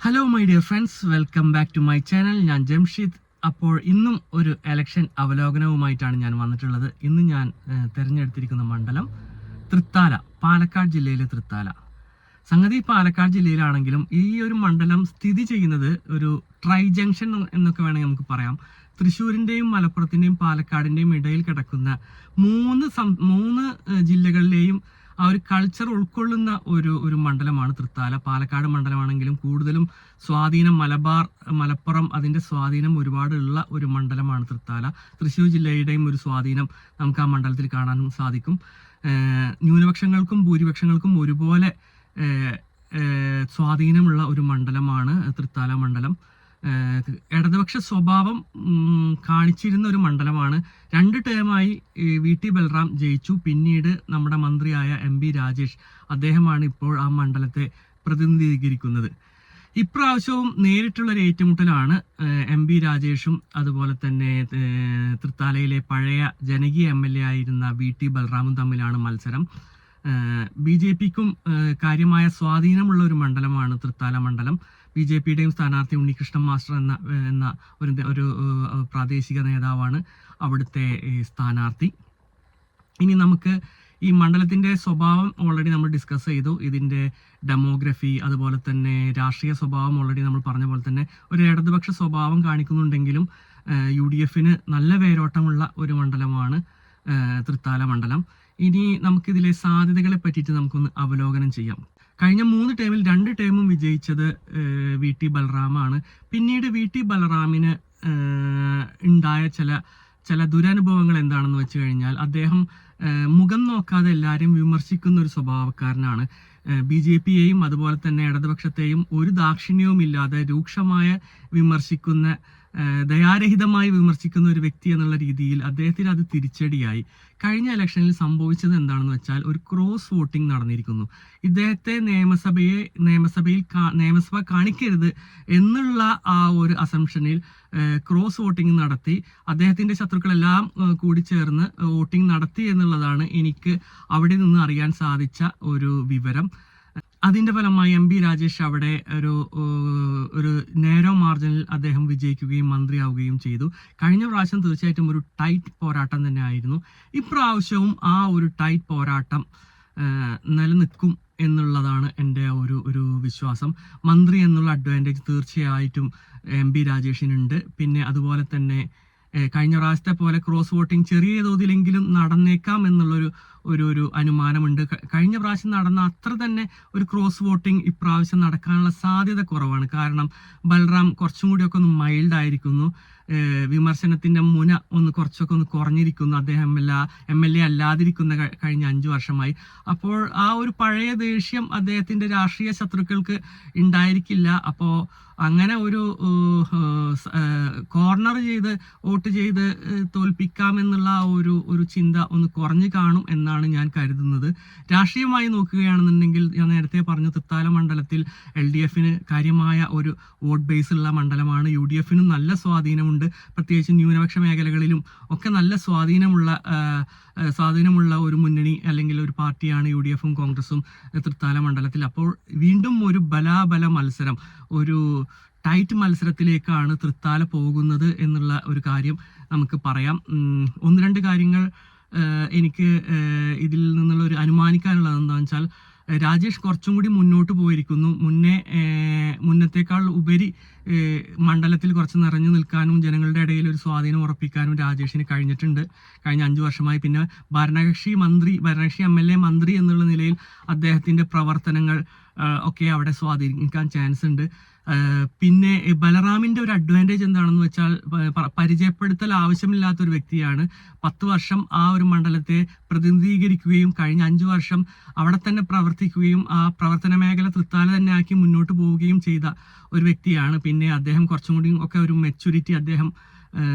Hello my dear friends, welcome back to my channel. ഞാൻ ജംഷിദ്. അപ്പോൾ ഇന്നും ഒരു ഇലക്ഷൻ അവലോകനവുമായിട്ടാണ് ഞാൻ വന്നിട്ടുള്ളത്. ഇന്ന് ഞാൻ തിരഞ്ഞെടുത്തിരിക്കുന്ന മണ്ഡലം തൃത്താല, പാലക്കാട് ജില്ലയിലെ തൃത്താല. സംഗതി പാലക്കാട് ജില്ലയിലാണെങ്കിലും ഈ ഒരു മണ്ഡലം സ്ഥിതി ചെയ്യുന്നത് ഒരു ട്രൈ ജംഗ്ഷൻ എന്നൊക്കെ വേണമെങ്കിൽ നമുക്ക് പറയാം. തൃശ്ശൂരിൻ്റെയും മലപ്പുറത്തിൻ്റെയും പാലക്കാടിൻ്റെയും ഇടയിൽ കിടക്കുന്ന മൂന്ന് ജില്ലകളിലെയും ആ ഒരു കൾച്ചർ ഉൾക്കൊള്ളുന്ന ഒരു മണ്ഡലമാണ് തൃത്താല. പാലക്കാട് മണ്ഡലമാണെങ്കിലും കൂടുതലും സ്വാധീനം മലപ്പുറം അതിൻ്റെ സ്വാധീനം ഒരുപാടുള്ള ഒരു മണ്ഡലമാണ് തൃത്താല. തൃശ്ശൂർ ജില്ലയുടെയും ഒരു സ്വാധീനം നമുക്ക് ആ മണ്ഡലത്തിൽ കാണാനും സാധിക്കും. ന്യൂനപക്ഷങ്ങൾക്കും ഭൂരിപക്ഷങ്ങൾക്കും ഒരുപോലെ സ്വാധീനമുള്ള ഒരു മണ്ഡലമാണ് തൃത്താല മണ്ഡലം. ഇടതുപക്ഷ സ്വഭാവം കാണിച്ചിരുന്ന ഒരു മണ്ഡലമാണ്. 2 ടേമായി VT ബൽറാം ജയിച്ചു. പിന്നീട് നമ്മുടെ മന്ത്രിയായ MP രാജേഷ്, അദ്ദേഹമാണ് ഇപ്പോൾ ആ മണ്ഡലത്തെ പ്രതിനിധീകരിക്കുന്നത്. ഇപ്രാവശ്യവും നേരിട്ടുള്ളൊരു ഏറ്റുമുട്ടലാണ് MP രാജേഷും അതുപോലെ തന്നെ തൃത്താലയിലെ പഴയ ജനകീയ MLA ആയിരുന്ന VT ബൽറാമും തമ്മിലാണ് മത്സരം. BJPക്കും കാര്യമായ സ്വാധീനമുള്ള ഒരു മണ്ഡലമാണ് തൃത്താല മണ്ഡലം. BJPയുടെയും സ്ഥാനാർത്ഥി ഉണ്ണികൃഷ്ണൻ മാസ്റ്റർ എന്ന ഒരു പ്രാദേശിക നേതാവാണ് അവിടുത്തെ സ്ഥാനാർത്ഥി. ഇനി നമുക്ക് ഈ മണ്ഡലത്തിൻ്റെ സ്വഭാവം ഓൾറെഡി നമ്മൾ ഡിസ്കസ് ചെയ്തു. ഇതിൻ്റെ ഡെമോഗ്രഫി അതുപോലെ തന്നെ രാഷ്ട്രീയ സ്വഭാവം ഓൾറെഡി നമ്മൾ പറഞ്ഞ പോലെ തന്നെ ഒരു ഇടതുപക്ഷ സ്വഭാവം കാണിക്കുന്നുണ്ടെങ്കിലും UDFന് നല്ല വേരോട്ടമുള്ള ഒരു മണ്ഡലമാണ് തൃത്താല മണ്ഡലം. ഇനി നമുക്കിതിലെ സാധ്യതകളെ പറ്റിയിട്ട് നമുക്കൊന്ന് അവലോകനം ചെയ്യാം. കഴിഞ്ഞ 3 ടേമിൽ 2 ടേമും വിജയിച്ചത് VT ബൽറാമാണ്. പിന്നീട് VT ബൽറാമിന് ഉണ്ടായ ചില ദുരനുഭവങ്ങൾ എന്താണെന്ന് വെച്ച് കഴിഞ്ഞാൽ, അദ്ദേഹം മുഖം നോക്കാതെ എല്ലാവരെയും വിമർശിക്കുന്ന ഒരു സ്വഭാവക്കാരനാണ്. BJPയെയും അതുപോലെ തന്നെ ഇടതുപക്ഷത്തെയും ഒരു ദാക്ഷിണ്യവും ഇല്ലാതെ രൂക്ഷമായ ദയാരഹിതമായി വിമർശിക്കുന്ന ഒരു വ്യക്തി എന്നുള്ള രീതിയിൽ അദ്ദേഹത്തിന് അത് തിരിച്ചടിയായി. കഴിഞ്ഞ ഇലക്ഷനിൽ സംഭവിച്ചത് എന്താണെന്ന് വെച്ചാൽ ഒരു ക്രോസ് വോട്ടിംഗ് നടന്നിരിക്കുന്നു. ഇദ്ദേഹത്തെ നിയമസഭ കാണിക്കരുത് എന്നുള്ള ആ ഒരു അസംഷനിൽ ക്രോസ് വോട്ടിംഗ് നടത്തി അദ്ദേഹത്തിന്റെ ശത്രുക്കളെല്ലാം കൂടി ചേർന്ന് വോട്ടിംഗ് നടത്തി എന്നുള്ളതാണ് എനിക്ക് അവിടെ നിന്ന് അറിയാൻ സാധിച്ച ഒരു വിവരം. അതിന്റെ ഫലമായി MP രാജേഷ് അവിടെ ഒരു നേരോ മാർജിനിൽ അദ്ദേഹം വിജയിക്കുകയും മന്ത്രിയാവുകയും ചെയ്തു. കഴിഞ്ഞ പ്രാവശ്യം തീർച്ചയായിട്ടും ഒരു ടൈറ്റ് പോരാട്ടം തന്നെ ആയിരുന്നു. ഇപ്രാവശ്യവും ആ ഒരു ടൈറ്റ് പോരാട്ടം നിലനിൽക്കും എന്നുള്ളതാണ് എൻ്റെ ഒരു വിശ്വാസം. മന്ത്രി എന്നുള്ള അഡ്വാൻറ്റേജ് തീർച്ചയായിട്ടും MP രാജേഷിനുണ്ട്. പിന്നെ അതുപോലെ തന്നെ കഴിഞ്ഞ പ്രാവശ്യത്തെ പോലെ ക്രോസ് വോട്ടിംഗ് ചെറിയ തോതിലെങ്കിലും നടന്നേക്കാം എന്നുള്ളൊരു അനുമാനമുണ്ട്. കഴിഞ്ഞ പ്രാവശ്യം നടന്ന അത്ര തന്നെ ഒരു ക്രോസ് വോട്ടിംഗ് ഇപ്രാവശ്യം നടക്കാനുള്ള സാധ്യത കുറവാണ്. കാരണം ബൽറാം കുറച്ചും കൂടിയൊക്കെ ഒന്ന് മൈൽഡ് ആയിരിക്കുന്നു. വിമർശനത്തിന്റെ മുന കുറച്ചൊക്കെ കുറഞ്ഞിരിക്കുന്നു. അദ്ദേഹം MLA അല്ലാതിരിക്കുന്ന കഴിഞ്ഞ 5 വർഷമായി. അപ്പോൾ ആ ഒരു പഴയ ദേഷ്യം അദ്ദേഹത്തിന്റെ രാഷ്ട്രീയ ശത്രുക്കൾക്ക് ഉണ്ടായിരിക്കില്ല. അപ്പോൾ അങ്ങനെ ഒരു കോർണർ ചെയ്ത് വോട്ട് ചെയ്ത് തോൽപ്പിക്കാമെന്നുള്ള ഒരു ചിന്ത കുറഞ്ഞു കാണും എന്നാണ് ഞാൻ കരുതുന്നത്. രാഷ്ട്രീയമായി നോക്കുകയാണെന്നുണ്ടെങ്കിൽ ഞാൻ നേരത്തെ പറഞ്ഞു, തൃത്താല മണ്ഡലത്തിൽ LDFന് കാര്യമായ ഒരു വോട്ട് ബേസ് ഉള്ള മണ്ഡലമാണ്. UDFനും നല്ല സ്വാധീനമുണ്ട്. പ്രത്യേകിച്ച് ന്യൂനപക്ഷ മേഖലകളിലും ഒക്കെ നല്ല സ്വാധീനമുള്ള ഒരു മുന്നണി അല്ലെങ്കിൽ ഒരു പാർട്ടിയാണ് UDFും കോൺഗ്രസും തൃത്താല മണ്ഡലത്തിൽ. അപ്പോൾ വീണ്ടും ഒരു ബലാബല മത്സരം, ഒരു ടൈറ്റ് മത്സരത്തിലേക്കാണ് തൃത്താല പോകുന്നത് എന്നുള്ള ഒരു കാര്യം നമുക്ക് പറയാം. 1-2 കാര്യങ്ങൾ എനിക്ക് ഇതിൽ നിന്നുള്ള ഒരു അനുമാനിക്കാനുള്ളത് എന്താണെന്ന് വെച്ചാൽ, രാജേഷ് കുറച്ചും കൂടി മുന്നോട്ട് പോയിരിക്കുന്നു. മുന്നത്തേക്കാൾ ഉപരി മണ്ഡലത്തിൽ കുറച്ച് നിറഞ്ഞു നിൽക്കാനും ജനങ്ങളുടെ ഇടയിൽ ഒരു സ്വാധീനം ഉറപ്പിക്കാനും രാജേഷിന് കഴിഞ്ഞിട്ടുണ്ട് കഴിഞ്ഞ 5 വർഷമായി. പിന്നെ ഭരണകക്ഷി MLA മന്ത്രി എന്നുള്ള നിലയിൽ അദ്ദേഹത്തിന്റെ പ്രവർത്തനങ്ങൾ ഒക്കെ അവിടെ സ്വാധീനിക്കാൻ ചാൻസ് ഉണ്ട്. പിന്നെ ബലറാമിന്റെ ഒരു അഡ്വാൻറ്റേജ് എന്താണെന്ന് വെച്ചാൽ, പരിചയപ്പെടുത്തൽ ആവശ്യമില്ലാത്ത ഒരു വ്യക്തിയാണ്. 10 വർഷം ആ ഒരു മണ്ഡലത്തെ പ്രതിനിധീകരിക്കുകയും കഴിഞ്ഞ 5 വർഷം അവിടെ തന്നെ പ്രവർത്തിക്കുകയും ആ പ്രവർത്തന മേഖല തൃത്താല തന്നെ ആക്കി മുന്നോട്ട് പോവുകയും ചെയ്ത ഒരു വ്യക്തിയാണ്. പിന്നെ അദ്ദേഹം കുറച്ചും കൂടി ഒക്കെ ഒരു മെച്യൂരിറ്റി അദ്ദേഹം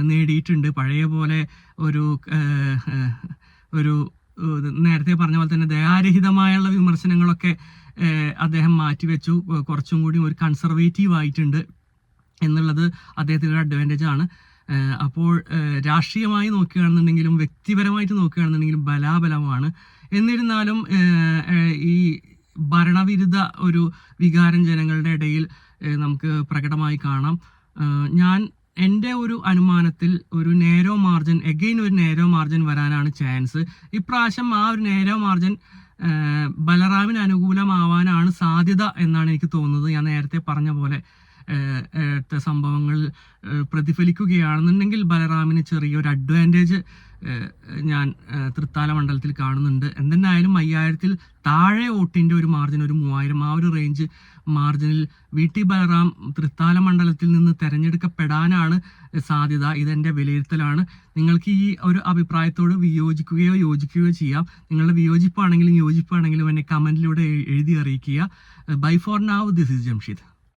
നേടിയിട്ടുണ്ട്. പഴയ പോലെ ഒരു നേരത്തെ പറഞ്ഞ പോലെ തന്നെ ദയാരഹിതമായുള്ള വിമർശനങ്ങളൊക്കെ അദ്ദേഹം മാറ്റിവെച്ചു. കുറച്ചും കൂടി ഒരു കൺസർവേറ്റീവ് ആയിട്ടുണ്ട് എന്നുള്ളത് അദ്ദേഹത്തിൻ്റെ അഡ്വാൻറ്റേജ് ആണ്. അപ്പോൾ രാഷ്ട്രീയമായി നോക്കുകയാണെന്നുണ്ടെങ്കിലും വ്യക്തിപരമായിട്ട് നോക്കുകയാണെന്നുണ്ടെങ്കിലും ബലാബലമാണ്. എന്നിരുന്നാലും ഈ ഭരണവിരുദ്ധ ഒരു വികാരം ജനങ്ങളുടെ ഇടയിൽ നമുക്ക് പ്രകടമായി കാണാം. ഞാൻ എൻ്റെ ഒരു അനുമാനത്തിൽ ഒരു നേരോ മാർജിൻ, എഗെയിൻ ഒരു നേരോ മാർജിൻ വരാനാണ് ചാൻസ്. ഇപ്രാവശ്യം ആ ഒരു നേരോ മാർജിൻ ബലറാമിന് അനുകൂലമാവാനാണ് സാധ്യത എന്നാണ് എനിക്ക് തോന്നുന്നത്. ഞാൻ നേരത്തെ പറഞ്ഞ പോലെ സംഭവങ്ങൾ പ്രതിഫലിക്കുകയാണെന്നുണ്ടെങ്കിൽ ബലറാമിന് ചെറിയൊരു അഡ്വാൻറ്റേജ് ഞാൻ തൃത്താല മണ്ഡലത്തിൽ കാണുന്നുണ്ട്. എന്തെന്നായാലും 5000-ൽ താഴെ വോട്ടിൻ്റെ ഒരു മാർജിൻ, ഒരു 3000 ആ ഒരു റേഞ്ച് മാർജിനിൽ VT ബലറാം തൃത്താല മണ്ഡലത്തിൽ നിന്ന് തെരഞ്ഞെടുക്കപ്പെടാനാണ് സാധ്യത. ഇതെൻ്റെ വിലയിരുത്തലാണ്. നിങ്ങൾക്ക് ഈ ഒരു അഭിപ്രായത്തോട് വിയോജിക്കുകയോ യോജിക്കുകയോ ചെയ്യാം. നിങ്ങളുടെ വിയോജിപ്പാണെങ്കിലും യോജിപ്പാണെങ്കിലും എന്നെ കമൻറ്റിലൂടെ എഴുതി അറിയിക്കുക. Bye for now, this is Jamsheed.